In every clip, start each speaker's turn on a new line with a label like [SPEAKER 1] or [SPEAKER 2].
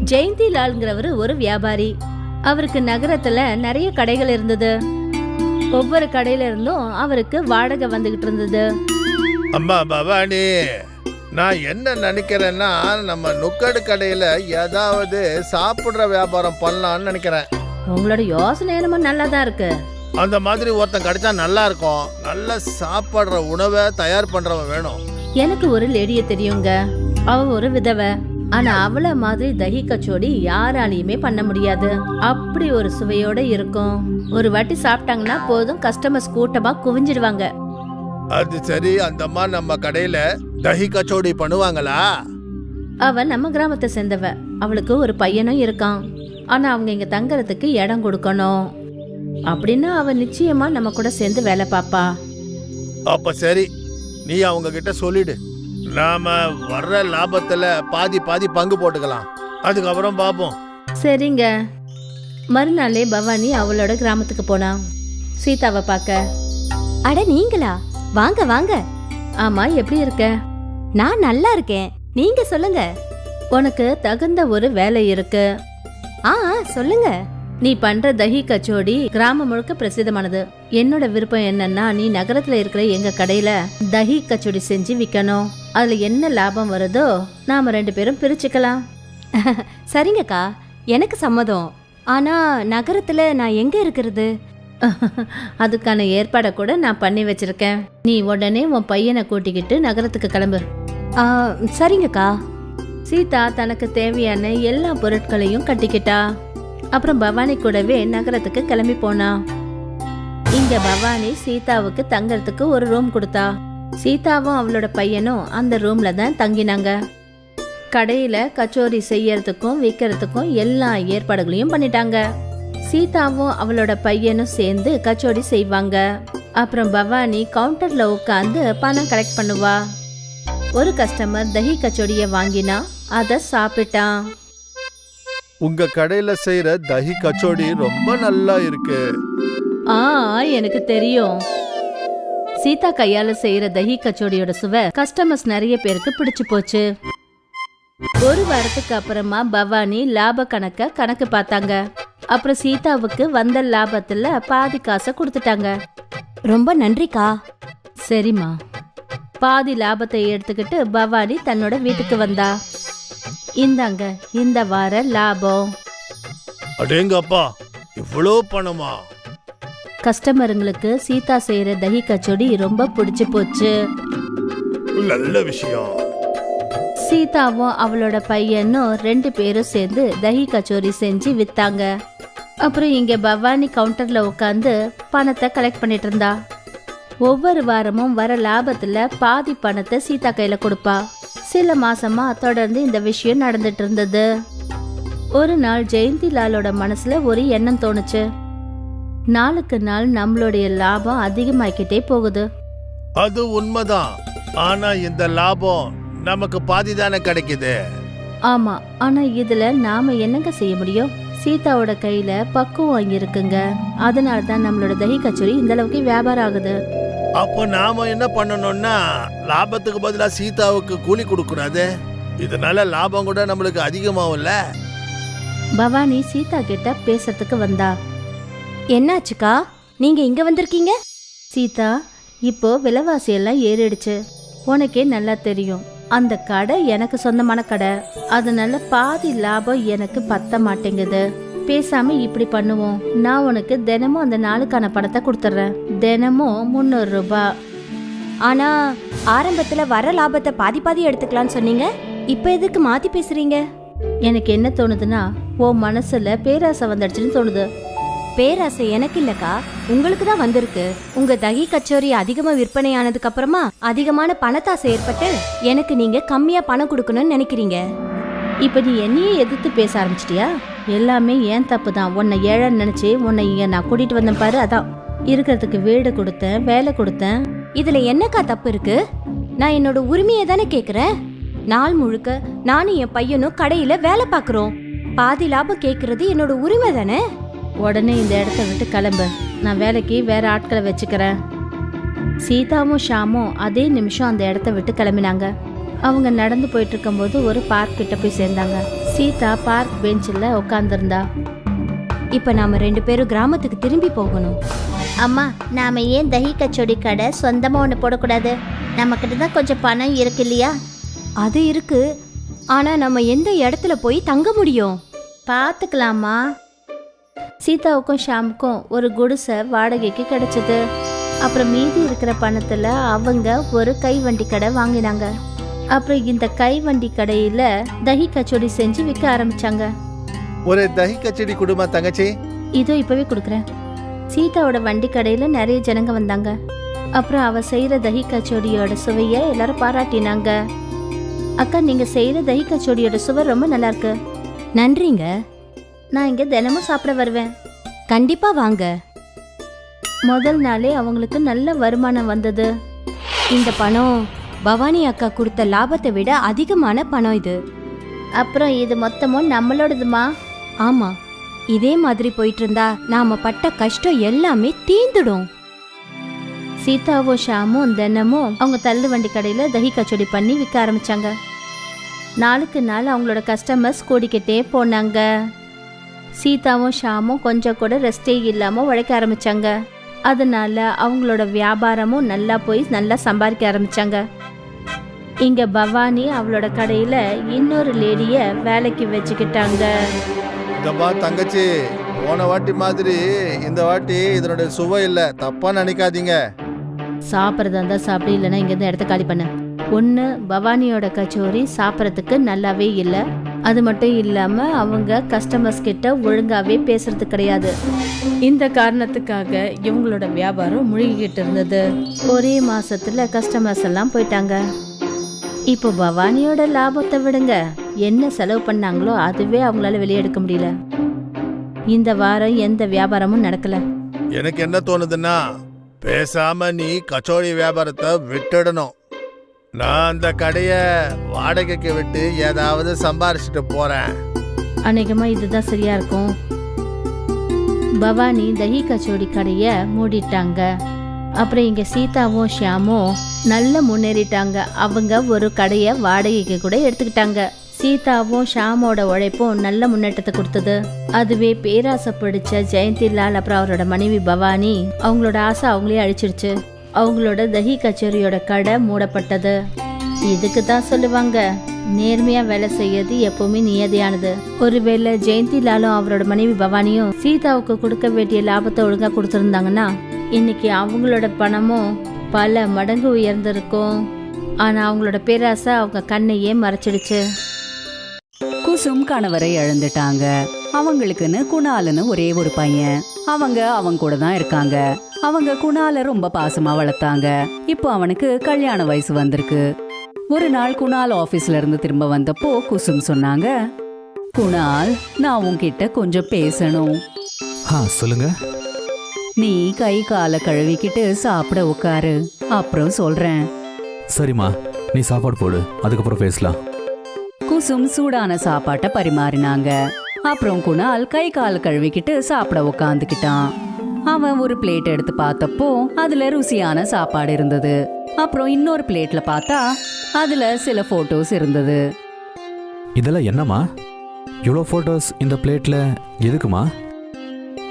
[SPEAKER 1] ஜெயந்தி லால்ங்கிறவரு ஒரு வியாபாரி. அவருக்கு நகரத்துல நிறைய கடைகள் இருந்தது. ஒவ்வொரு கடையில இருந்தும் அவருக்கு வாடகை வந்துகிட்டு இருந்தது.
[SPEAKER 2] அம்மா பவானி, நான் என்ன நினைக்கிறேன்னா நம்ம நுக்கடு கடையில ஏதாவது சாப்பிடுற வியாபாரம் பண்ணலாம்னு நினைக்கிறேன்.
[SPEAKER 1] உங்களோட யோசனை என்னமோ நல்லாதான் இருக்கு.
[SPEAKER 2] அந்த மாதிரி ஒருத்தன் கிடைச்சா நல்லா இருக்கும். நல்ல சாப்பிடுற உணவை தயார் பண்றவன் வேணும்.
[SPEAKER 1] எனக்கு ஒரு லேடிய தெரியுங்க. அவ ஒரு விதவை. ஆனா அவள மாதிரி தஹி கச்சோடி யாராலையுமே பண்ண முடியாது. அப்படி ஒரு சுவையோட இருக்கும். ஒரு வாட்டி சாப்பிட்டாங்கன்னா போதும், கஸ்டமர்ஸ் கூட்டமா குவிஞ்சிடுவாங்க.
[SPEAKER 2] அது சரி, அந்தம்மா நம்ம கடையில தஹி கச்சோடி பண்ணுவாங்களா?
[SPEAKER 1] அவ நம்ம கிராமத்தை சேர்ந்தவ. அவளுக்கு ஒரு பையனும் இருக்கான். ஆனா அவங்க இங்க தங்கறதுக்கு இடம் கொடுக்கணும். அப்படின்னா அவ நிச்சயமா நம்ம கூட சேர்ந்து வேலை பாப்பா.
[SPEAKER 2] அப்ப சரி, நீ அவங்க கிட்ட சொல்லிடு. நாம வர்ற லாபத்துல பாதி பாதி பங்கு போட்டுக்கலாம். அதுக்கப்புறம் பாப்போம்.
[SPEAKER 1] சரிங்க. மறுநாளே பவானி அவளோட கிராமத்துக்கு போனா சீதாவை பார்க்க.
[SPEAKER 3] அட நீங்களா? வாங்க வாங்க.
[SPEAKER 1] ஆமா, எப்படி இருக்க?
[SPEAKER 3] நான் நல்லா இருக்கேன். நீங்க சொல்லுங்க.
[SPEAKER 1] உனக்கு தகுந்த ஒரு வேலை இருக்கு.
[SPEAKER 3] சொல்லுங்க.
[SPEAKER 1] நீ பண்ற தஹி கச்சோடி கிராமம் முழுக்க பிரசித்தமானது. என்னோட விருப்பம் என்னன்னா, நீ நகரத்துல இருக்கிற எங்க கடையில தஹி கச்சோடி செஞ்சு விக்கணும். அதுல என்ன லாபம் வருதோ நாம 2 பேரும் பிரிச்சுக்கலாம்.
[SPEAKER 3] சரிங்கக்கா, எனக்கு சம்மதம். ஆனா நகரத்துல நான் எங்க இருக்கிறது?
[SPEAKER 1] அதுக்கான ஏற்பாடை கூட நான் பண்ணி வச்சிருக்கேன். நீ உடனே உன் பையனை கூட்டிக்கிட்டு நகரத்துக்கு கிளம்பு.
[SPEAKER 3] சரிங்கக்கா.
[SPEAKER 1] சீதா தனக்கு தேவையான எல்லா பொருட்களையும் கட்டிக்கிட்டா. அப்புறம் பவானி கூடவே நகரத்துக்கு கிளம்பி போனா. இங்க பவானி சீதாவுக்கு தங்கறதுக்கு ஒரு ரூம் கொடுத்தா. சீதாவும் அவளோட பையனும் அந்த ரூம்ல தான் தங்கினாங்க. கடையில கச்சோரி செய்யறதுக்கும் விற்கிறதுக்கும் எல்லா ஏற்பாடுகளையும் பண்ணிட்டாங்க. சீதாவும் அவளோட பையனும் சேர்ந்து கச்சோடி செய்வாங்க. அப்புறம் பவானி கவுண்டர்ல உட்காந்து பணம் கலெக்ட் பண்ணுவா. ஒரு கஸ்டமர் தஹி கச்சோடிய வாங்கினா, அத சாப்பிட்டான்.
[SPEAKER 2] உங்க கடையில செய்யற தஹி கச்சோடி ரொம்ப நல்லா இருக்கு.
[SPEAKER 1] எனக்கு தெரியும். சீதா கையால செய்யற தஹி கச்சோடியோட சுவை கஸ்டமர்ஸ் நிறைய பேருக்கு பிடிச்சு போச்சு. ஒரு வாரத்துக்கு அப்புறமா பவானி லாப கணக்கு பார்த்தாங்க. அப்புறம் சீதாவுக்கு வந்த லாபத்துல பாதி காசை கொடுத்துட்டாங்க.
[SPEAKER 3] ரொம்ப நன்றிக்கா.
[SPEAKER 1] சரிம்மா. பாதி லாபத்தை எடுத்துக்கிட்டு பவானி தன்னோட வீட்டுக்கு வந்தா. இந்தாங்க இந்த வார லாபம்.
[SPEAKER 2] அடேங்கப்பா, இவ்வளோ பணமா?
[SPEAKER 1] கஸ்டமருங்களுக்கு சீதா செய்யற தஹி கச்சோடி ரொம்ப பிடிச்சு போச்சு.
[SPEAKER 2] நல்ல விஷயம்.
[SPEAKER 1] சீதாவும் அவளோட பையனும் 2 பேரும் சேர்ந்து தஹி கச்சோரி செஞ்சு வித்தாங்க. அப்புறம் இங்க பவானி கவுண்டர்ல உட்காந்து பணத்தை கலெக்ட் பண்ணிட்டு இருந்தா. ஒவ்வொரு வாரமும் வர லாபத்துல பாதி பணத்தை சீதா கையில கொடுப்பா. சில மாசமா தொடர்ந்து இந்த விஷயம் நடந்துட்டு இருந்தது. ஒரு நாள் ஜெயந்தி லாலோட மனசுல ஒரு எண்ணம் தோணுச்சு. நாளுக்கு நாள் நம்மளுடைய லாபம் அதிகமாக்கிட்டே போகுது.
[SPEAKER 2] அது உண்மைதான். ஆனா இந்த லாபம் நமக்கு பாதி தானே கிடைக்குது.
[SPEAKER 1] ஆமா, ஆனா இதுல நாம என்னங்க செய்ய முடியும்? சீதாவோட கையில பக்குவம் இருக்குங்க. அதனால தான் நம்மளோட தஹி கச்சோரி இந்த அளவுக்கு வியாபாரம் ஆகுது.
[SPEAKER 2] அப்போ நாம என்ன பண்ணணும்னா, லாபத்துக்கு பதிலா சீதாவுக்கு கூலி கொடுக்கூடாது. இதனால லாபம் கூட நம்மளுக்கு அதிகமாகும்ல.
[SPEAKER 1] பவானி சீதா கிட்ட பேசுறதுக்கு வந்தா.
[SPEAKER 3] என்னாச்சுக்கா, நீங்க இங்க வந்திருக்கீங்க?
[SPEAKER 1] சீதா, இப்போ விலைவாசி எல்லாம் ஏறிடுச்சு. உனக்கே நல்லா தெரியும். அந்த கடை எனக்கு சொந்தமான கடை. அதனால பாதி லாபம் எனக்கு பத்த மாட்டேங்குது. பேசாம இப்படி பண்ணுவோம். நான் உனக்கு தினமும் அந்த நாளுக்கான பணத்தை கொடுத்துட்றேன். தினமும் 300 ரூபாய்.
[SPEAKER 3] ஆனா ஆரம்பத்துல வர லாபத்தை பாதி பாதி எடுத்துக்கலாம்னு சொன்னீங்க. இப்ப எதுக்கு மாத்தி பேசுறீங்க?
[SPEAKER 1] எனக்கு என்ன தோணுதுன்னா, உன் மனசுல பேராசை வந்துடுச்சுன்னு தோணுது.
[SPEAKER 3] பேராசை எனக்கு இல்லக்கா, உங்களுக்கு தான் வந்திருக்கு. உங்க தஹி கச்சோரி அதிகமா விற்பனை ஆனதுக்கு அப்புறமா அதிகமான பணத்தாசை ஏற்பட்டு எனக்கு நீங்க கம்மியா பணம் கொடுக்கணும்னு நினைக்கிறீங்க.
[SPEAKER 1] இப்ப நீ என்னையே எதிர்த்து பேச ஆரம்பிச்சிட்டியா? எல்லாமே ஏன் தப்பு தான். உன்னை ஏழைன்னு நினைச்சு உன்னை இங்க நான் கூட்டிட்டு வந்தேன் பாரு. அதான் இருக்கிறதுக்கு வீடு கொடுத்தேன், வேலை கொடுத்தேன்.
[SPEAKER 3] இதுல என்னக்கா தப்பு இருக்கு? நான் என்னோட உரிமையை தானே கேக்குறேன். நாள் முழுக்க நானும் என் பையனும் கடையில வேலை பாக்குறோம். பாதி லாபம் கேக்குறது என்னோட உரிமை தானே.
[SPEAKER 1] உடனே இந்த இடத்த விட்டு கிளம்பு. நான் வேலைக்கு வேற ஆட்களை வச்சுக்கிறேன். சீதாவும் ஷாமும் அதே நிமிஷம் அந்த இடத்த விட்டு கிளம்பினாங்க. அவங்க நடந்து போயிட்டு இருக்கும்போது ஒரு பார்க் கிட்ட போய் சேர்ந்தாங்க. சீதா பார்க் பெஞ்சில் உட்காந்துருந்தா.
[SPEAKER 3] இப்ப நாம 2 பேரும் கிராமத்துக்கு திரும்பி போகணும்.
[SPEAKER 1] அம்மா, நாம ஏன் தஹி கச்சோடி கடை சொந்தமா ஒன்று போடக்கூடாது? நம்ம கிட்ட தான் கொஞ்சம் பணம் இருக்கு இல்லையா?
[SPEAKER 3] அது இருக்கு, ஆனா நம்ம எந்த இடத்துல போய் தங்க முடியும்?
[SPEAKER 1] பார்த்துக்கலாமா. சீதாவுக்கும் ஷாமுக்கும் ஒரு குடிசை வாடகைக்கு கிடைச்சது. அப்புறம் மீதி இருக்கிற பணத்துல அவங்க ஒரு கைவண்டி கடை வாங்கினாங்க. அப்புறம் இந்த கைவண்டி கடையில தஹி கச்சோடி செஞ்சு விற்க ஆரம்பிச்சாங்க.
[SPEAKER 2] ஒரு தஹி கச்சடி குடுமா தங்கச்சி.
[SPEAKER 1] இதோ இப்பவே கொடுக்குறேன். சீதாவோட வண்டி கடையில நிறைய ஜனங்க வந்தாங்க. அப்புறம் அவ செய்யற தஹி கச்சோடியோட சுவைய எல்லாரும் பாராட்டினாங்க. அக்கா, நீங்க செய்யற தஹி கச்சோடியோட சுவை ரொம்ப நல்லா இருக்கு.
[SPEAKER 3] நன்றிங்க.
[SPEAKER 1] நான் இங்க தினமும் சாப்பிட வருவேன்.
[SPEAKER 3] கண்டிப்பா வாங்க.
[SPEAKER 1] முதல் நாளே அவங்களுக்கு நல்ல வருமானம் வந்தது.
[SPEAKER 3] இந்த பணம் பவானி அக்கா கொடுத்த லாபத்தை விட அதிகமான பணம் இது.
[SPEAKER 1] அப்புறம் இது மொத்தமும் நம்மளோடதுமா?
[SPEAKER 3] ஆமா, இதே மாதிரி போயிட்டு இருந்தா நாம பட்ட கஷ்டம் எல்லாமே தீந்துடும்.
[SPEAKER 1] சீதாவும் ஷாமும் தினமும் அவங்க தள்ளு வண்டி கடையில தஹி கச்சோடி பண்ணி விற்க ஆரம்பிச்சாங்க. நாளுக்கு நாள் அவங்களோட கஸ்டமர்ஸ் கூடிக்கிட்டே போனாங்க. சீதாவும் ஷாமும் கொஞ்சம் கூட ரெஸ்டே இல்லாம உழைக்க ஆரம்பிச்சாங்க. அதனால அவங்களோட வியாபாரமும் நல்லா போய் நல்லா சம்பாதிக்க ஆரம்பிச்சாங்க. இங்க பவானி அவளோட கடையில இன்னொரு லேடிய வேலைக்கு வச்சுக்கிட்டாங்க.
[SPEAKER 2] இதப்பா தங்கச்சி, போன வாட்டி மாதிரி இந்த வாட்டி இதனுடைய சுவை இல்லை, தப்பா நினைக்காதீங்க.
[SPEAKER 1] சாப்பிட்றதா இருந்தா சாப்பிடு, இல்லைன்னா இங்கேருந்து இடத்த காலி பண்ண. ஒன்று, பவானியோட கச்சோரி சாப்பிட்றதுக்கு நல்லாவே இல்லை. அது மட்டும் இல்லாம அவங்க கஸ்டமர்ஸ் கிட்ட ஒழுங்காவே பேசுறது கிடையாது. இந்த காரணத்துக்காக இவங்களோட வியாபாரம் முழுகிக்கிட்டு இருந்தது. ஒரே மாசத்துல கஸ்டமர்ஸ் எல்லாம் போயிட்டாங்க. இப்போ பவானியோட லாபத்தை விடுங்க, என்ன செலவு பண்ணாங்களோ அதுவே அவங்களால வெளியே எடுக்க முடியல. இந்த வாரம் எந்த வியாபாரமும் நடக்கல.
[SPEAKER 2] எனக்கு என்ன தோணுதுன்னா, பேசாம நீ கச்சோடி வியாபாரத்தை விட்டுடணும். நான் அந்த கடைய வாடகைக்கு விட்டு ஏதாவது சம்பாரிச்சுட்டு போறேன்.
[SPEAKER 1] அநேகமா இதுதான் சரியா இருக்கும். பவானி தஹி கச்சோடி கடைய மூடிட்டாங்க. அப்புறம் இங்க சீதாவும் ஷியாமும் நல்ல முன்னேறிட்டாங்க. அவங்க ஒரு கடைய வாடகைக்கு கூட எடுத்துக்கிட்டாங்க. சீதாவும் ஷாமோட உழைப்பும் நல்ல முன்னேற்றத்தை கொடுத்தது. அதுவே பேராசை பிடிச்ச ஜெயந்திலால் அப்புறம் அவரோட மனைவி பவானி அவங்களோட ஆசை அவங்களே அழிச்சிருச்சு. அவங்களோட தஹி கச்சேரியோட கடை மூடப்பட்டது. இதுக்கு தான் சொல்லுவாங்க, நேர்மையா வேலை செய்யறது எப்பவுமே நியதியானது. ஒருவேளை ஜெயந்திலாலும் அவரோட மனைவி பவானியும் சீதாவுக்கு கொடுக்க வேண்டிய லாபத்தை ஒழுங்கா கொடுத்துருந்தாங்கன்னா இன்னைக்கு அவங்களோட பணமும் பல மடங்கு உயர்ந்திருக்கும். ஆனா அவங்களோட பேராசை அவங்க கண்ணையே மறைச்சிடுச்சு.
[SPEAKER 4] குசும் கணவரை இழந்துட்டாங்க. அவங்களுக்குன்னு குணாலன்னு ஒரே ஒரு பையன். அவங்க கூட தான் இருக்காங்க. அவங்க குணால ரொம்ப பாசமா வளர்த்தாங்க. இப்போ அவனுக்கு கல்யாண வயசு வந்திருக்கு. ஒரு நாள் குணால் ஆபீஸ்ல இருந்து திரும்ப வந்தப்போ குசும் சொன்னாங்க, குணால், நான் உன்கிட்ட கொஞ்சம் பேசணும்.
[SPEAKER 5] சொல்லுங்க.
[SPEAKER 4] நீ கை காலை கழுவிக்கிட்டு சாப்பிட உட்காரு, அப்புறம் சொல்றேன்.
[SPEAKER 5] சரிம்மா, நீ சாப்பாடு போடு, அதுக்கப்புறம் பேசலாம்.
[SPEAKER 4] குசும் சூடான சாப்பாட்டை பரிமாறினாங்க. அப்புறம் குணால் கை கால் கழுவிக்கிட்டு சாப்பிட உட்காந்துக்கிட்டான். அவன் ஒரு பிளேட் எடுத்து பார்த்தப்போ அதுல ருசியான சாப்பாடு இருந்தது. அப்புறம் இன்னொரு பிளேட்ல பார்த்தா அதுல சில போட்டோஸ் இருந்தது.
[SPEAKER 5] இதெல்லாம் என்னம்மா? இவ்வளோ போட்டோஸ் இந்த பிளேட்ல எதுக்குமா?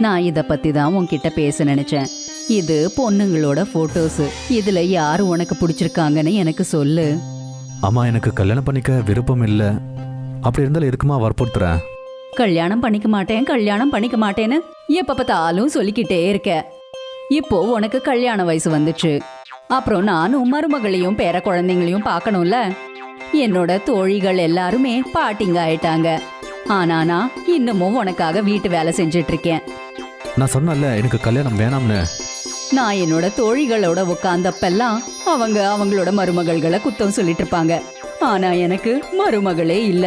[SPEAKER 4] நான் இத பத்தி தான் உன்கிட்ட பேச நினைச்சேன். இது பொண்ணுங்களோட போட்டோஸ். இதுல யாரு உனக்கு பிடிச்சிருக்காங்கன்னு எனக்கு சொல்லு.
[SPEAKER 5] அம்மா, எனக்கு கல்யாணம் பண்ணிக்க விருப்பம் இல்லை. அப்படி இருந்தாலும் எதுக்குமா வற்புறுத்துறேன்?
[SPEAKER 4] கல்யாணம் பண்ணிக்க மாட்டேன்னு எப்ப பார்த்தாலும் சொல்லிக்கிட்டே இருக்க. இப்போ உனக்கு கல்யாண வயசு வந்துச்சு. அப்புறம் நானும் மருமகளையும் பேர குழந்தைங்களையும் பார்க்கணும்ல. என்னோட தோழிகள் எல்லாருமே பாட்டிங்க ஆயிட்டாங்க. ஆனா நான் இன்னமும் உனக்காக வீட்டு வேலை செஞ்சிட்டு இருக்கேன்.
[SPEAKER 5] நான் சொன்னல எனக்கு கல்யாணம் வேணாம்னு.
[SPEAKER 4] நான் என்னோட தோழிகளோட உட்கார்ந்தப்பெல்லாம் அவங்க அவங்களோட மருமகள்களை குத்தம் சொல்லிட்டு இருப்பாங்க. ஆனா எனக்கு மருமகளே இல்ல.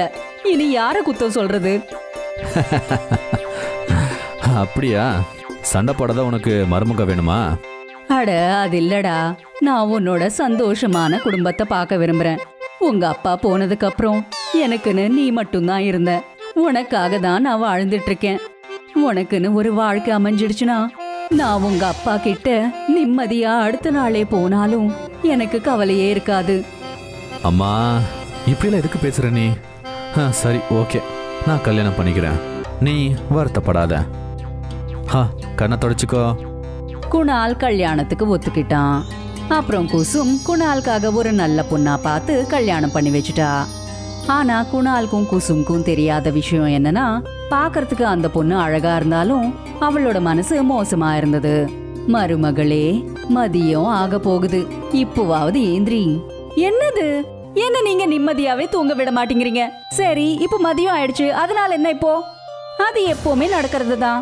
[SPEAKER 4] இனி யார குத்தம் சொல்றது?
[SPEAKER 5] அப்படியா? சண்டை போடாத உனக்கு மருமக வேணுமா?
[SPEAKER 4] அட, அது இல்லடா. நான் உன்னோட சந்தோஷமான குடும்பத்தை பார்க்க விரும்புறேன். உங்க அப்பா போனதுக்கு அப்புறம் எனக்குன்னு நீ மட்டும்தான் இருந்த. உனக்காக தான் நான் வாழ்ந்துட்டு இருக்கேன். உனக்குன்னு ஒரு வாழ்க்கை அமைஞ்சிடுச்சுன்னா நான் உங்க அப்பா கிட்ட நிம்மதியா அடுத்த நாளே போனாலும் எனக்கு கவலையே இருக்காது.
[SPEAKER 5] அம்மா இப்படிலாம் எதுக்கு பேசுற நீ? சரி ஓகே, நான் கல்யாணம் பண்ணிக்கிறேன், நீ வருத்தப்படாத. கண்ணை தொடச்சிக்கோ.
[SPEAKER 4] குணால் கல்யாணத்துக்கு ஒத்துக்கிட்டான். அப்புறம் குசும் குணாலுக்காக ஒரு நல்ல பொண்ணா பார்த்து கல்யாணம் பண்ணி வச்சுட்டா. ஆனா குணாலுக்கும் குசும்க்கும் தெரியாத விஷயம் என்னன்னா, பார்க்கறதுக்கு அந்த பொண்ணு அழகா இருந்தாலும் அவளோட மனசு மோசமா இருந்தது. மருமகளே, மதியம் ஆக போகுது, இப்போவாவது ஏந்திரி. என்னது, என்ன நீங்க நிம்மதியாவே தூங்க விட மாட்டேங்கிறீங்க? சரி, இப்போ மதியம் ஆயிடுச்சு, அதனால என்ன இப்போ? அது எப்பவுமே நடக்கிறது தான்.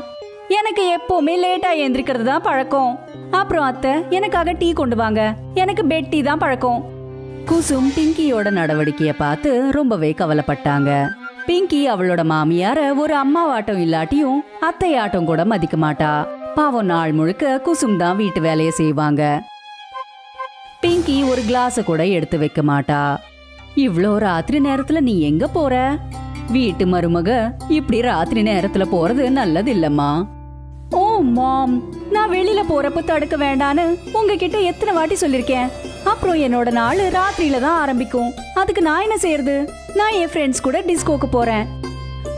[SPEAKER 4] எனக்கு எப்பவுமே லேட்டா ஏந்திரிக்கிறது தான் பழக்கம். அப்புறம் அத்தை, எனக்காக டீ கொண்டு வாங்க, எனக்கு பெட் டீ தான் பழக்கம். குசும் பிங்கியோட நடவடிக்கைய பார்த்து ரொம்பவே கவலைப்பட்டாங்க. பிங்கி அவளோட மாமியார ஒரு அம்மாவாட்டம் இல்லாட்டியும் அத்தையாட்டம் கூட மதிக்க மாட்டா. பாவம், நாள் முழுக்க குசும் தான் வீட்டு வேலையை செய்வாங்க. பிங்கி ஒரு கிளாஸ கூட எடுத்து வைக்க மாட்டா. இவ்ளோ ராத்திரி நேரத்துல நீ எங்க போற? வீட்டு மருமக இப்படி ராத்திரி நேரத்துல போறது நல்லது இல்லம்மா. ஓ மாம், நான் வெளியில போறப்ப தடுக்க வேண்டான்னு உங்ககிட்ட எத்தனை வாட்டி சொல்லிருக்கேன். அப்புறம் என்னோட நாள் ராத்திரியில தான் ஆரம்பிக்கும். அதுக்கு நான் என்ன செய்யறது? நான் என் ஃப்ரெண்ட்ஸ் கூட டிஸ்கோக்கு போறேன்.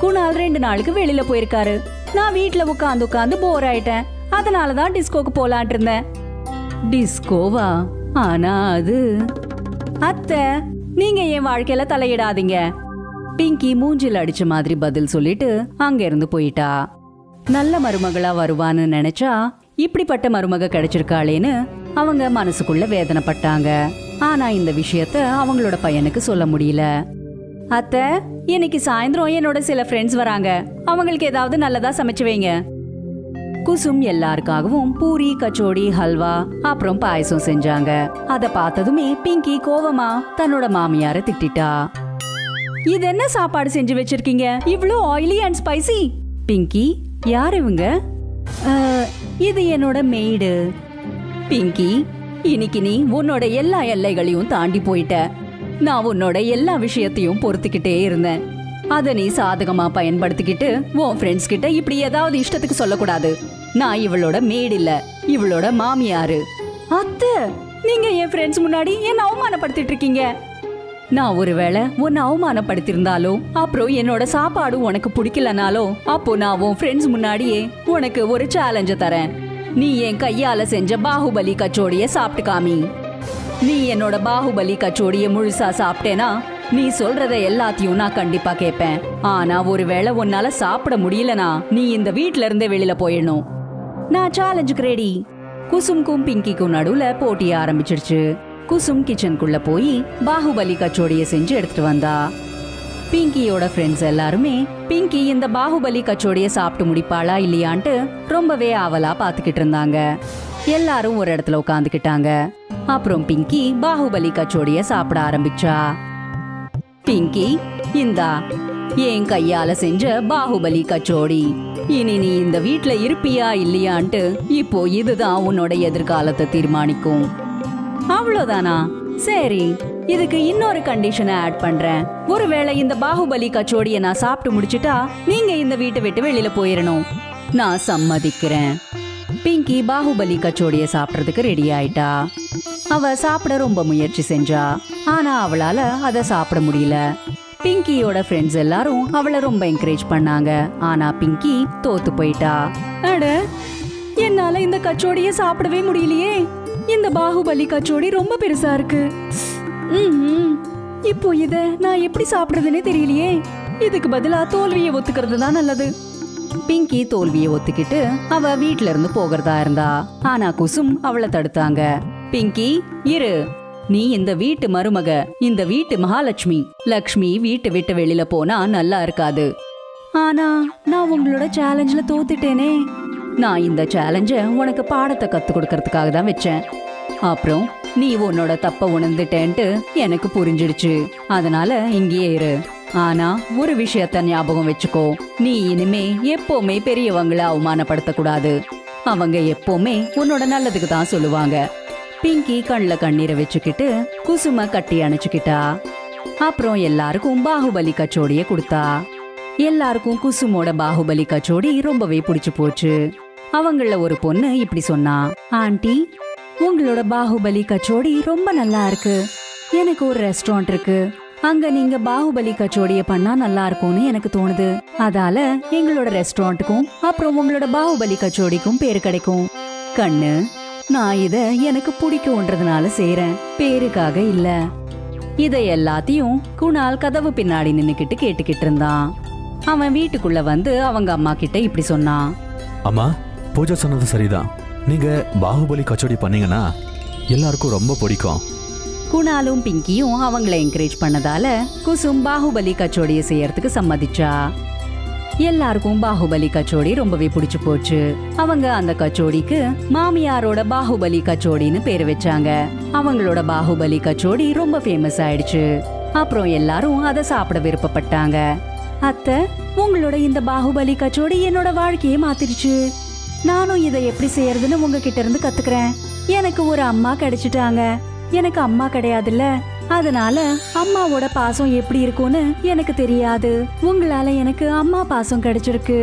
[SPEAKER 4] குணால் 2 நாளுக்கு வெளியில போயிருக்காரு. நான் வீட்டுல உட்காந்து போர் ஆயிட்டேன். அதனாலதான் டிஸ்கோக்கு போலான் இருந்தேன். டிஸ்கோவா? ஆனா அது... அத்தை, நீங்க என் வாழ்க்கையில தலையிடாதீங்க. பிங்கி மூஞ்சில் அடிச்ச மாதிரி பதில் சொல்லிட்டு அங்க இருந்து போயிட்டா. நல்ல மருமகளா வருவான்னு நினைச்சா இப்படிப்பட்ட மருமக கிடைச்சிருக்காளேன்னு அவங்க மனசுக்குள்ள வேதனைப்பட்டாங்க. ஆனா இந்த விஷயத்த அவங்களோட பையனுக்கு சொல்ல முடியல. அத்தை, இன்னைக்கு சாயந்தரம் என்னோட சில ஃப்ரெண்ட்ஸ் வராங்க, அவங்களுக்கு ஏதாவது நல்லதா சமைச்சு வைங்க. குசும் எல்லாருக்காகவும் பூரி, கச்சோடி, ஹல்வா அப்புறம் பாயசம் செஞ்சாங்க. அத பார்த்ததுமே பிங்கி கோவமா தன்னோட மாமியார திட்டிட்டா. இது என்ன சாப்பாடு செஞ்சு வச்சிருக்கீங்க, இவ்ளோ ஆயிலி அண்ட் ஸ்பைசி? பிங்கி, யார் இவங்க? இது என்னோட மெய்டு. பிங்கி, இன்னைக்கு நீ உன்னோட எல்லா எல்லைகளையும் தாண்டி போயிட்ட. நான் உன்னோட எல்லா விஷயத்தையும் பொறுத்துக்கிட்டே இருந்தேன். அத நீ சாதகமா பயன்படுத்திக்கிட்டு உன் ஃப்ரெண்ட்ஸ் கிட்ட இப்படி ஏதாவது இஷ்டத்துக்கு சொல்லக்கூடாது. நான் இவளோட மெய்டு இல்ல, இவளோட மாமியாரு. அத்தை, நீங்க என் ஃப்ரெண்ட்ஸ் முன்னாடி என்ன அவமானப்படுத்திட்டு இருக்கீங்க. நான் ஒருவேளை உன்னை அவமானப்படுத்திருந்தாலோ, அப்புறம் என்னோட சாப்பாடு உனக்கு பிடிக்கலனாலோ, அப்போ நான் உன் ஃப்ரெண்ட்ஸ் முன்னாடியே உனக்கு ஒரு சேலஞ்ச தரேன். நீ என் கையால செஞ்ச பாகுபலி கச்சோடிய சாப்பிட்டு காமி. நீ என்னோட பாகுபலி கச்சோடிய முழுசா சாப்பிட்டேனா நீ சொல்றத எல்லாத்தையும் நான் கண்டிப்பா கேட்பேன். ஆனா ஒருவேளை உன்னால சாப்பிட முடியலனா நீ இந்த வீட்ல இருந்தே வெளியில போயிடணும். நான் சேலஞ்சுக்கு ரெடி. குசும்க்கும் பிங்கிக்கும் நடுவுல போட்டி ஆரம்பிச்சிருச்சு. குசும் கிச்சனுக்குள்ள போய் பாகுபலி கச்சோடிய செஞ்சு எடுத்துட்டு வந்தா. பிங்கியோட ஃப்ரெண்ட்ஸ் எல்லாருமே பிங்கி இந்த பாகுபலி கச்சோடிய சாப்பிட்டு முடிப்பாளா இல்லையான்ட்டு ரொம்பவே ஆவலா பாத்துக்கிட்டு இருந்தாங்க. எல்லாரும் ஒரு இடத்துல உட்காந்துக்கிட்டாங்க. அப்புறம் பிங்கி பாகுபலி கச்சோடிய சாப்பிட ஆரம்பிச்சா. பிங்கி, இந்தா என் கையால செஞ்ச பாகுபலி கச்சோடி. இனி நீ இந்த வீட்ல இருப்பியா இல்லையான்ட்டு இப்போ இதுதான் உன்னோட எதிர்காலத்தை தீர்மானிக்கும். அவ்வளவுதானா? சரி, இதுக்கு இன்னொரு கண்டிஷனை ஆட் பண்றேன். ஒருவேளை இந்த பாகுபலி கச்சோடிய நான் சாப்பிட்டு முடிச்சிட்டா நீங்க இந்த வீட்டை விட்டு வெளியில போயிடணும். நான் சம்மதிக்கிறேன். பிங்கி பாகுபலி கச்சோடிய சாப்பிடறதுக்கு ரெடி ஆயிட்டா. அவ சாப்பிட ரொம்ப முயற்சி செஞ்சா. ஆனா அவளால அத சாப்பிட முடியல. பிங்கியோட ஃப்ரெண்ட்ஸ் எல்லாரும் அவளை ரொம்ப என்கரேஜ் பண்ணாங்க. ஆனா பிங்கி தோத்து போயிட்டா. அட, என்னால இந்த கச்சோடிய சாப்பிடவே முடியலையே. இந்த பாகுபலி கச்சோடி ரொம்ப பெருசா இருக்கு. இப்போ இத நான் எப்படி சாப்பிடுறதுன்னே தெரியலையே. இதுக்கு பதிலா தோல்வியை ஒத்துக்கிறது தான் நல்லது. பிங்கி தோல்வியை ஒத்துக்கிட்டு அவ வீட்ல இருந்து போகிறதா இருந்தா. ஆனா குசும் அவளை தடுத்தாங்க. பிங்கி, இரு. நீ இந்த வீட்டு மருமக, இந்த வீட்டு மகாலட்சுமி. லக்ஷ்மி வீட்டை விட்டு வெளியில போனா நல்லா இருக்காது. ஆனா நான் உங்களோட சேலஞ்சில தோத்துட்டேனே. நான் இந்த சேலஞ்ச உனக்கு பாடத்தை கத்து கொடுக்கறதுக்காக தான் வச்சேன். அப்புறம் நீ உன்னோட தப்ப உணர்ந்துட்டேன்ட்டு எனக்கு புரிஞ்சிடுச்சு. அதனால இங்கேயே இரு. ஆனா ஒரு விஷயத்த ஞாபகம் வச்சுக்கோ. நீ இனிமே எப்பவுமே பெரியவங்களை அவமானப்படுத்த கூடாது. அவங்க எப்பவுமே உன்னோட நல்லதுக்கு தான் சொல்லுவாங்க. பிங்கி கண்ணுல கண்ணீரை வச்சுக்கிட்டு குசும கட்டி அணைச்சுக்கிட்டா. அப்புறம் எல்லாருக்கும் பாகுபலி கச்சோடிய கொடுத்தா. எல்லாருக்கும் குசுமோட பாகுபலி கச்சோடி ரொம்பவே பிடிச்சு போச்சு. அவங்கள ஒரு பொண்ணு இப்படி சொன்னா, ஆண்டி, உங்களோட பாகுபலி கச்சோடி ரொம்ப நல்லா இருக்கு. எனக்கு ஒரு ரெஸ்டாரண்ட் இருக்கு, அங்க நீங்க பாகுபலி கச்சோடிய பண்ணா நல்லா இருக்கும்னு எனக்கு தோணுது. அதால எங்களோட ரெஸ்டாரண்ட்டுக்கும் அப்புறம் உங்களோட பாகுபலி கச்சோடிக்கும் பேரு கிடைக்கும். கண்ணு, நான் இத எனக்கு பிடிக்கும்ன்றதுனால செய்றேன், பேருக்காக இல்ல. இத எல்லாத்தையும் குணால் கதவு பின்னாடி நின்னுக்கிட்டு கேட்டுக்கிட்டு இருந்தான். அவன் வீட்டுக்குள்ள வந்து அவங்க அம்மா கிட்ட இப்படி சொன்னான்.
[SPEAKER 5] அம்மா, பூஜா சொன்னது சரிதான். நீங்க பாகுபலி கச்சோடி பண்ணீங்கன்னா எல்லாருக்கும் ரொம்ப பிடிக்கும்.
[SPEAKER 4] குணாலும் பிங்கியும் அவங்கள என்கரேஜ் பண்ணதால குசும் பாகுபலி கச்சோடியை செய்யறதுக்கு சம்மதிச்சா. எல்லாருக்கும் பாகுபலி கச்சோடி ரொம்பவே பிடிச்சு போச்சு. அவங்க அந்த கச்சோடிக்கு மாமியாரோட பாகுபலி கச்சோடின்னு பேரு வச்சாங்க. அவங்களோட பாகுபலி கச்சோடி ரொம்ப ஃபேமஸ் ஆயிடுச்சு. அப்புறம் எல்லாரும் அதை சாப்பிட விருப்பப்பட்டாங்க. அத்தை, உங்களோட இந்த பாகுபலி கச்சோடி என்னோட வாழ்க்கையே மாத்திருச்சு. நானும் இதை எப்படி செய்யறதுன்னு உங்ககிட்ட இருந்து கத்துக்கிறேன். எனக்கு ஒரு அம்மா கிடைச்சிட்டாங்க. எனக்கு அம்மா கிடையாதுல்ல, அதனால அம்மாவோட பாசம் எப்படி இருக்கும்னு எனக்கு தெரியாது. உங்களால எனக்கு அம்மா பாசம் கிடைச்சிருக்கு.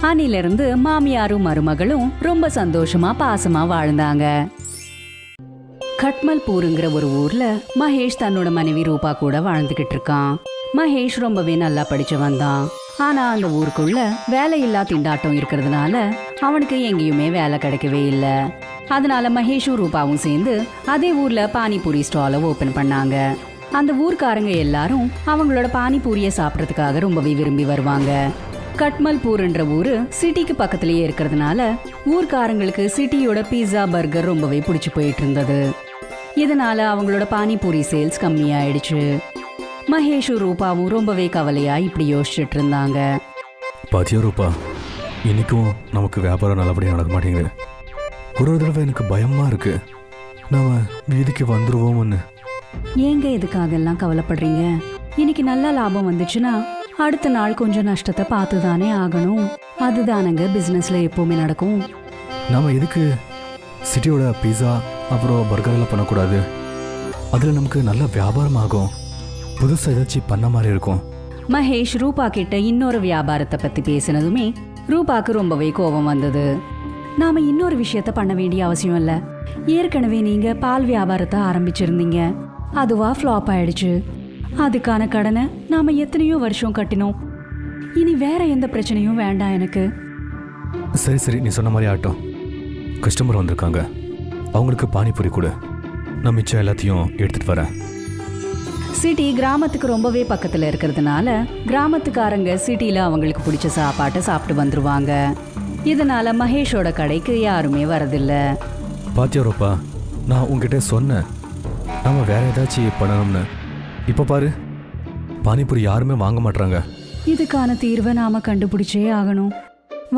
[SPEAKER 4] அன்னிலிருந்து மாமியாரும் மருமகளும் ரொம்ப சந்தோஷமா பாசமா வாழ்ந்தாங்க. கட்மல்பூருங்கிற ஒரு ஊர்ல மகேஷ் தன்னோட மனைவி ரூபா கூட வாழ்ந்துகிட்டு இருக்கான். மகேஷ் ரொம்பவே நல்லா படிச்சவன் தான். ஆனா அந்த ஊருக்குள்ள வேலையில்லா திண்டாட்டம் இருக்கிறதுனால அவனுக்கு எங்கேயுமே வேலை கிடைக்கவே இல்லை. அதனால மகேஷும் ரூபாவும் சேர்ந்து அதே ஊர்ல பானிபூரி ஸ்டாலை ஓபன் பண்ணாங்க. அந்த ஊர்க்காரங்க எல்லாரும் அவங்களோட பானிபூரியை சாப்பிட்றதுக்காக ரொம்பவே விரும்பி வருவாங்க. கட்மல்பூர்ன்ற ஊரு சிட்டிக்கு பக்கத்திலேயே இருக்கிறதுனால ஊர்க்காரங்களுக்கு சிட்டியோட பீஸா பர்கர் ரொம்பவே பிடிச்சு போயிட்டு இருந்தது. இதனால அவங்களோட பானிபூரி சேல்ஸ் கம்மியாயிடுச்சு. மகேஷும் ரூபாவும் ரொம்பவே கவலையா இப்படி யோசிச்சுட்டு இருந்தாங்க.
[SPEAKER 5] பாத்தியா ரூபா, இன்னைக்கும் நமக்கு வியாபாரம் நல்லபடியாக நடக்க மாட்டேங்குது. ஒரு தடவை எனக்கு பயமா இருக்கு, நாம வீதிக்கு வந்துருவோம்னு.
[SPEAKER 4] ஏங்க இதுக்காக எல்லாம் கவலைப்படுறீங்க? இன்னைக்கு நல்ல லாபம் வந்துச்சுன்னா அடுத்த நாள் கொஞ்சம் நஷ்டத்தை பார்த்து தானே ஆகணும். அதுதானங்க பிசினஸ்ல எப்பவுமே நடக்கும்.
[SPEAKER 5] நாம எதுக்கு சிட்டியோட பீஸா அப்புறம் பர்கர் எல்லாம் பண்ணக்கூடாது? அதுல நமக்கு நல்ல வியாபாரம் ஆகும், புதுசா ஏதாச்சும் பண்ண மாதிரி இருக்கும்.
[SPEAKER 4] மகேஷ் ரூபா கிட்ட இன்னொரு வியாபாரத்தை பத்தி பேசினதுமே ரூபாக்கு ரொம்பவே கோபம் வந்தது. நாம இன்னொரு விஷயத்த பண்ண வேண்டிய அவசியம் இல்ல. ஏற்கனவே நீங்க பால் வியாபாரத்தை ஆரம்பிச்சிருந்தீங்க, அதுவா ஃப்ளாப் ஆயிடுச்சு. அதுக்கான கடனை நாம எத்தனையோ வருஷம் கட்டினோம். இனி வேற எந்த பிரச்சனையும் வேண்டாம் எனக்கு.
[SPEAKER 5] சரி சரி, நீ சொன்ன மாதிரி ஆகட்டும். கஸ்டமர் வந்திருக்காங்க, அவங்களுக்கு பானிபூரி கொடு, நான் மிச்சம் எல்லாத்தையும் எடுத்துட்டு வரேன்.
[SPEAKER 4] சிட்டி கிராமத்துக்கு ரொம்பவே பக்கத்துல இருக்கிறதுனால கிராமத்துக்காரங்க சிட்டில அவங்களுக்கு பிடிச்ச சாப்பாட்டை சாப்பிட்டு வந்துருவாங்க. இதனால மகேஷோட கடைக்கு யாருமே வரதில்ல.
[SPEAKER 5] பாத்தியா ரூபா, நான் உங்ககிட்ட சொன்னேன் நாம வேற ஏதாச்சும் பண்ணணும்னு. இப்ப பாரு, பானிபூரி யாருமே வாங்க மாட்டாங்க.
[SPEAKER 4] இதுக்கான தீர்வை நாம கண்டுபிடிச்சே ஆகணும்.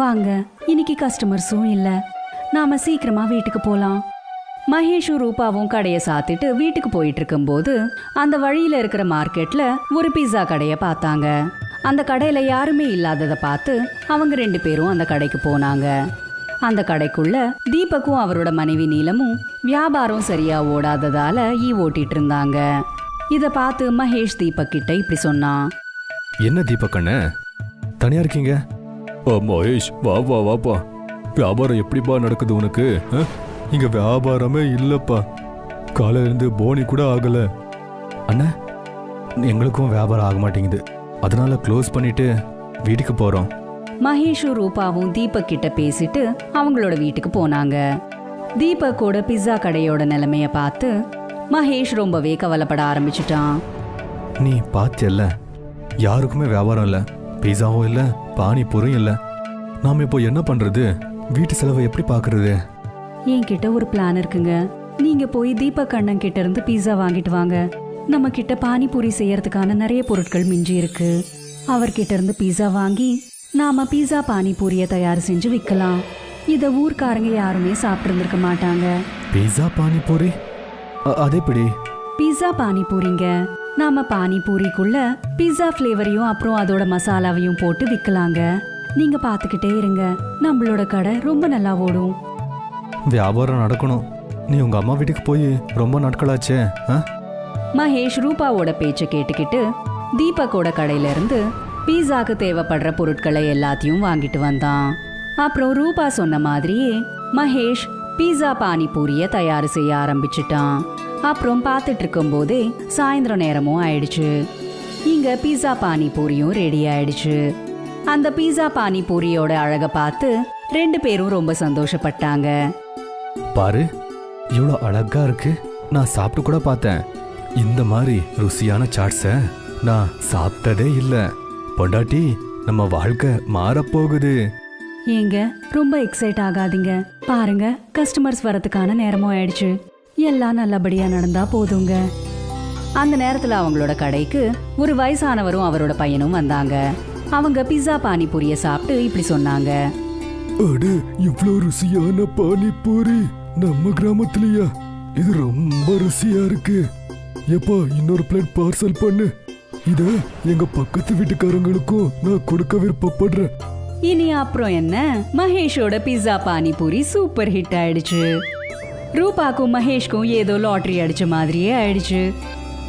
[SPEAKER 4] வாங்க, இன்னைக்கு கஸ்டமர்ஸும் இல்ல, நாம சீக்கிரமா வீட்டுக்கு போலாம். மகேஷும் ரூபாவும் கடையை சாத்திட்டு வீட்டுக்கு போயிட்டு இருக்கும்போது அந்த வழியில இருக்கிற மார்க்கெட்ல ஒரு பீஸா கடையை பார்த்தாங்க. அந்த கடையில யாருமே இல்லாததை பார்த்து அவங்க 2 பேரும் அந்த கடைக்கு போனாங்க. அந்த கடைக்குள்ள தீபக்கும் அவரோட மனைவி நீலமும் வியாபாரம் சரியா ஓடாததால ஓட்டிட்டு இருந்தாங்க. இத பார்த்து மகேஷ் தீபக் கிட்ட இப்படி சொன்னான்.
[SPEAKER 5] என்ன தீபக் அண்ணே, தனியா இருக்கீங்க? மகேஷ், வா வா வாப்பா. வியாபாரம் எப்படிப்பா நடக்குது உனக்கு? இங்க வியாபாரமே இல்லப்பா, காலையில இருந்து போனி கூட ஆகல. அண்ணா, எங்களுக்கும் வியாபாரம் ஆக மாட்டேங்குது, அதனால க்ளோஸ் பண்ணிட்டு வீட்டுக்கு போறோம்.
[SPEAKER 4] மகேஷும் ரூபாவும் தீபக் கிட்ட பேசிட்டு அவங்களோட வீட்டுக்கு போனாங்க. தீபக்கோட பிஸ்ஸா கடையோட நிலைமைய பார்த்து மகேஷ் ரொம்பவே கவலைப்பட ஆரம்பிச்சுட்டான்.
[SPEAKER 5] நீ பாத்தியல்ல, யாருக்குமே வியாபாரம் இல்ல, பீஸாவும் இல்ல, பானிபூரியும் இல்ல. நாம இப்போ என்ன பண்றது? வீட்டு செலவை எப்படி பாக்குறது?
[SPEAKER 4] என்கிட்ட ஒரு பிளான் இருக்குங்க. நீங்க போய் தீபக் அண்ணன் கிட்ட இருந்து பீஸா வாங்கிட்டு வாங்க. நம்ம கிட்ட பானிபூரி செய்யறதுக்கான நிறைய பொருட்கள் மிஞ்சி இருக்கு. அவர்கிட்ட இருந்து பீஸா வாங்கி நாம பீஸா பானிபூரிய தயார் செஞ்சு விற்கலாம். இத ஊர்க்காரங்க யாருமே சாப்பிட்டு இருந்திருக்க மாட்டாங்க.
[SPEAKER 5] பீஸா பானிபூரி? அதேபடி
[SPEAKER 4] பீஸா பானிபூரிங்க. நாம பானிபூரிக்குள்ள பீஸா ஃப்ளேவரையும் அப்புறம் அதோட மசாலாவையும் போட்டு விற்கலாங்க. நீங்க பாத்துக்கிட்டே இருங்க, நம்மளோட கடை ரொம்ப நல்லா ஓடும்.
[SPEAKER 5] வியாபாரம் நடக்கணும். நீ உங்க அம்மா வீட்டுக்கு போய் ரொம்ப நாட்களாச்சே.
[SPEAKER 4] மகேஷ் ரூபாவோட பேச்சை கேட்டுக்கிட்டு தீபக்கோட கடையில இருந்து பீஸாக்கு தேவைப்படுற பொருட்களை எல்லாத்தையும் வாங்கிட்டு வந்தான். அப்புறம் ரூபா சொன்ன மாதிரியே மகேஷ் பீஸா பானிபூரிய தயார் செய்ய ஆரம்பிச்சிட்டான். அப்புறம் பார்த்துட்டு இருக்கும் போதே சாயந்தரம் நேரமும் ஆயிடுச்சு. இங்க பீஸா பானிபூரியும் ரெடி ஆயிடுச்சு. அந்த பீஸா பானிபூரியோட அழக பார்த்து 2 பேரும் ரொம்ப சந்தோஷப்பட்டாங்க.
[SPEAKER 5] பாரு, இவ்வளோ அழகா இருக்கு. நான் சாப்பிட்டு கூட பார்த்தேன். இந்த மாதிரி ருசியான சாட்ஸை நான் சாப்பிட்டதே இல்லை. பொண்டாட்டி, நம்ம வாழ்க்கை மாறப்போகுது.
[SPEAKER 4] ஏங்க ரொம்ப எக்ஸைட் ஆகாதீங்க. பாருங்க, கஸ்டமர்ஸ் வரதுக்கான நேரமும் ஆயிடுச்சு. எல்லாம் நல்லபடியா நடந்தா போதுங்க. அந்த நேரத்துல அவங்களோட கடைக்கு ஒரு வயசானவரும் அவரோட பையனும் வந்தாங்க. அவங்க பிஸா பானிபூரிய சாப்பிட்டு இப்படி சொன்னாங்க.
[SPEAKER 5] அட, இவ்வளோ ருசியான பானிபூரி நம்ம கிராமத்துலயா? இது ரொம்ப ருசியா இருக்கு. எப்பா, இன்னொரு பிளேட் பார்சல் பண்ணு. இத எங்க பக்கத்து வீட்டுக்காரங்களுக்கும் நான் கொடுக்க விருப்பப்படுறேன்.
[SPEAKER 4] இனி அப்புறம் என்ன, மகேஷோட பிஸா பானிபூரி சூப்பர் ஹிட் ஆயிடுச்சு. ரூபாக்கும் மகேஷ்க்கும் ஏதோ லாட்டரி அடிச்ச மாதிரியே ஆயிடுச்சு.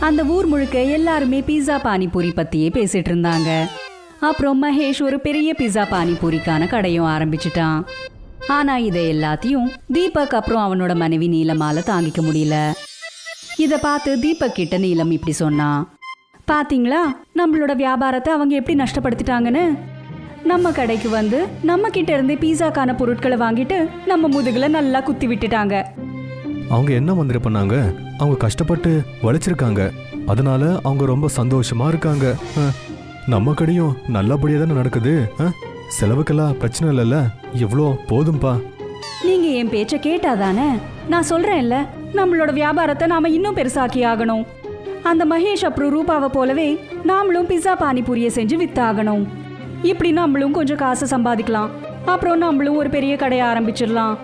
[SPEAKER 4] அந்த ஊர் முழுக்க எல்லாருமே பிஸா பானிபூரி பத்தியே பேசிட்டு இருந்தாங்க. அப்புறம் மகேஷ் ஒரு பெரிய பிஸா பானிபூரிக்கான கடையும் ஆரம்பிச்சிட்டான். ஆனா இதை எல்லாத்தையும் தீபக் அப்புறம் அவனோட மனைவி நீலமால தாங்கிக்க முடியல. இத பார்த்து தீபக் கிட்ட நீலம் இப்படி சொன்னான். பாத்தீங்களா, நம்மளோட வியாபாரத்தை அவங்க எப்படி நஷ்டப்படுத்திட்டாங்கன்னு. நம்ம கடைக்கு வந்து நம்ம கிட்ட இருந்து பீஸாக்கான பொருட்களை வாங்கிட்டு நம்ம முதுகுல நல்லா குத்தி விட்டுட்டாங்க.
[SPEAKER 5] அவங்க என்ன வந்துட்டு பண்ணாங்க? அவங்க கஷ்டப்பட்டு உழைச்சிருக்காங்க. அதனால அவங்க ரொம்ப சந்தோஷமா இருக்காங்க. நம்ம கடையும் நல்லபடியா தானே நடக்குது. செலவுக்கெல்லாம் பிரச்சனை இல்லைல்ல. எவ்வளோ போதும்பா.
[SPEAKER 4] நீங்க என் பேச்ச கேட்டாதானே? நான் சொல்றேன்ல, நம்மளோட வியாபாரத்தை நாம இன்னும் பெருசாக்கி ஆகணும். அந்த மகேஷ் அப்புறம் ரூபாவை போலவே நாமளும் பிஸா பானிபூரியை செஞ்சு வித்தாகணும். இப்படி நம்மளும் கொஞ்சம் காசு சம்பாதிக்கலாம். அப்புறம் நம்மளும் ஒரு பெரிய கடையை ஆரம்பிச்சிடலாம்.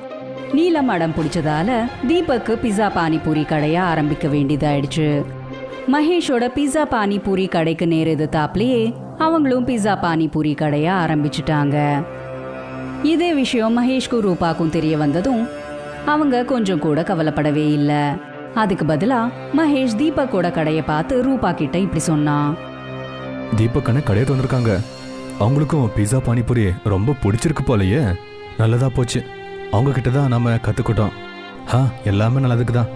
[SPEAKER 4] நீலம் அடம் பிடிச்சதால தீபக்கு பிஸா பானிபூரி கடையை ஆரம்பிக்க வேண்டியதாயிடுச்சு. மகேஷோட பிஸா பானிபூரி கடைக்கு நேர் எதிர்த்தாப்லயே அவங்களும் பிஸா பானிபூரி கடையை ஆரம்பிச்சிட்டாங்க. இதே விஷயம் மகேஷ்க்கும் ரூபாக்கும் தெரிய வந்ததும் அவங்க கொஞ்சம் கூட கவலைப்படவே இல்லை. அதுக்கு பதிலா மகேஷ் தீபக்கோட கடையை பார்த்து ரூபா கிட்ட இப்படி சொன்னான்.
[SPEAKER 5] தீபக் கடையை திறந்திருக்காங்க. அவங்களுக்கும் பிஸா பானிபூரி ரொம்ப பிடிச்சிருக்கு போலயே. நல்லதா போச்சு. அவங்க கிட்ட தான் நாம கத்துக்கிட்டோம். எல்லாமே நல்லதுக்கு தான்.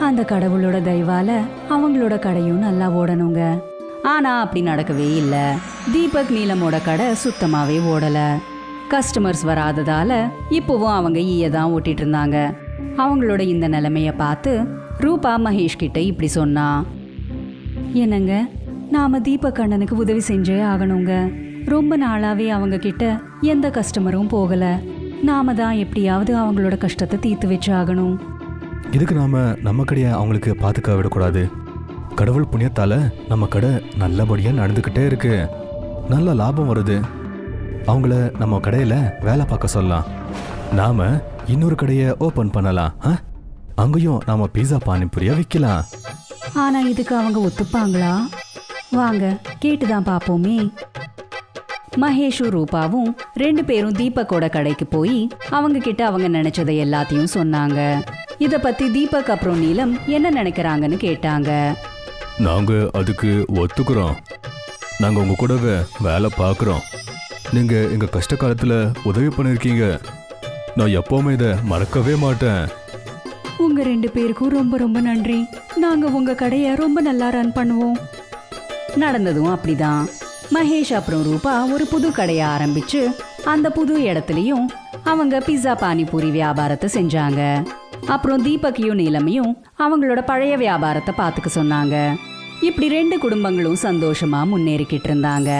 [SPEAKER 4] அந்த கடவுளோட தயவால அவங்களோட கடையும் நல்லா ஓடணுங்க. ஆனா அப்படி நடக்கவே இல்லை. தீபக் நீலமோட கடை சுத்தமாவே ஓடல. கஸ்டமர்ஸ் வராததால இப்போவும் அவங்க ஈயதான் ஓட்டிட்டு இருந்தாங்க. அவங்களோட இந்த நிலைமைய பார்த்து ரூபா மகேஷ் கிட்ட இப்படி சொன்னா. என்னங்க, நாம தீபக் அண்ணனுக்கு உதவி செஞ்சே ஆகணுங்க. ரொம்ப நாளாவே அவங்க கிட்ட எந்த கஸ்டமரும் போகல. நாம தான் எப்படியாவது அவங்களோட கஷ்டத்தை தீர்த்து வச்சு ஆகணும்.
[SPEAKER 5] இதுக்கு நாம நம்ம கடையை அவங்களுக்கு பாத்துக்க விடக்கூடாது. கடவுள் புண்ணியத்தால நம்ம கடை நல்லபடியா நடந்துகிட்டே இருக்கு. நல்ல லாபம் வருது. அவங்கள நம்ம கடையில வேலை பார்க்க சொல்லலாம். நாம இன்னொரு கடையை ஓபன் பண்ணலாம். அங்கேயும் நாம பீஸா பானிபூரியா விற்கலாம்.
[SPEAKER 4] ஆனா இதுக்கு அவங்க ஒத்துப்பாங்களா? வாங்க கேட்டுதான் பாப்போமே. மகேஷும் ரூபாவும் 2 பேரும் தீபக்கோட கடைக்கு போய் அவங்க கிட்ட அவங்க நினைச்சதை எல்லாத்தையும் சொன்னாங்க. இத பத்தி தீபக் அப்புறம் நீலம் என்ன நினைக்கிறாங்கன்னு கேட்டாங்க.
[SPEAKER 5] நாங்க அதுக்கு ஒத்துக்கிறோம். நாங்க உங்க கூடவே வேலை பார்க்குறோம். நீங்க எங்க கஷ்ட காலத்துல உதவி பண்ணிருக்கீங்க. நான் எப்பவுமே இதை மறக்கவே மாட்டேன்.
[SPEAKER 4] உங்க 2 பேருக்கும் ரொம்ப ரொம்ப நன்றி. நாங்க உங்க கடையை ரொம்ப நல்லா ரன் பண்ணுவோம். நடந்ததும் அப்படிதான். மகேஷ் அப்புறம் ரூபா ஒரு புது கடையை ஆரம்பிச்சு அந்த புது இடத்துலயும் அவங்க பிஸா பானிபூரி வியாபாரத்தை செஞ்சாங்க. அப்புறம் தீபக்கையும் நீலமையும் அவங்களோட பழைய வியாபாரத்தை பார்த்துக்க சொன்னாங்க. இப்படி 2 குடும்பங்களும் சந்தோஷமா முன்னேறிக்கிட்டு இருந்தாங்க.